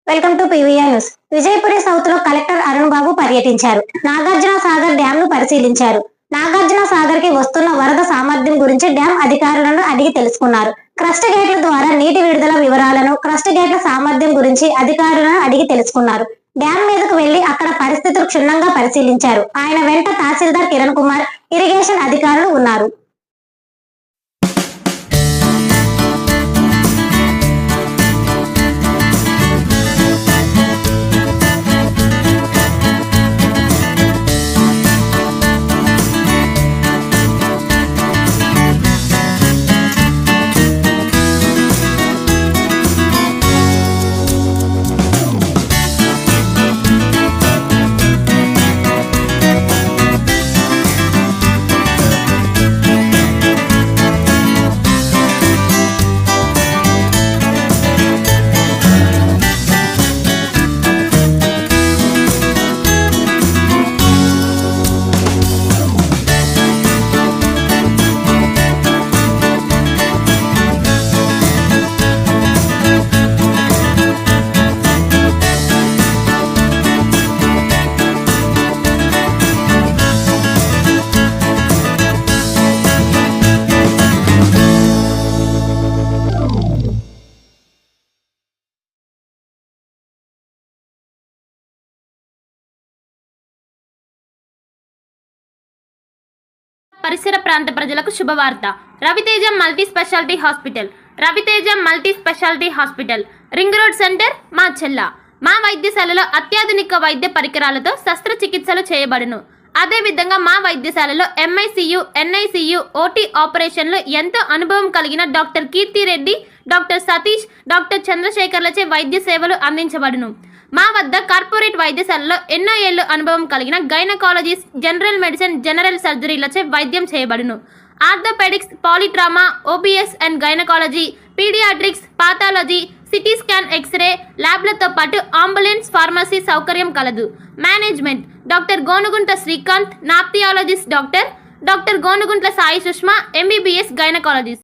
Welcome to PVR news. Vijayapuri south లో collector Arun బాబు పర్యటించారు. Nagarjuna Sagar dam ను పరిశీలించారు. నాగార్జున సాగర్ కి వస్తున్న వరద సామర్థ్యం గురించి డ్యామ్ అధికారులను అడిగి తెలుసుకున్నారు. క్రస్ట్ గేట్ల ద్వారా నీటి విడుదల వివరాలను, క్రస్ట్ గేట్ల సామర్థ్యం గురించి అధికారులను అడిగి తెలుసుకున్నారు. డ్యామ్ మీదకు వెళ్లి అక్కడ పరిస్థితులు క్షుణ్ణంగా పరిశీలించారు. ఆయన వెంట తహసీల్దార్ కిరణ్ కుమార్, ఇరిగేషన్ అధికారులు ఉన్నారు. పరిసర ప్రాంత ప్రజలకు శుభవార్త. Raviteja multi speciality hospital ring road centre Machella. మా వైద్యశాలలో అత్యాధునిక వైద్య పరికరాలతో శస్త్రచికిత్సలు చేయబడును. అదేవిధంగా మా వైద్యశాలలో MICU, NICU, OT ఆపరేషన్లు ఎంతో అనుభవం కలిగిన doctor Keerthi Reddy, doctor Satish, doctor చంద్రశేఖర్లచే వైద్య సేవలు అందించబడును. మా వద్ద కార్పొరేట్ వైద్యశాలలో ఎన్నో ఏళ్లు అనుభవం కలిగిన గైనకాలజిస్ట్, జనరల్ మెడిసిన్, జనరల్ సర్జరీలచే వైద్యం చేయబడును. Orthopaedics, polytrauma, OBS and gynaecology, paediatrics, pathology, CT scan, x ray ల్యాబ్లతో పాటు అంబులెన్స్, ఫార్మసీ సౌకర్యం కలదు. Management doctor Gonuguntla Srikanth, nephrologist doctor Gonuguntla Sai Sushma, MBBS gynaecologist.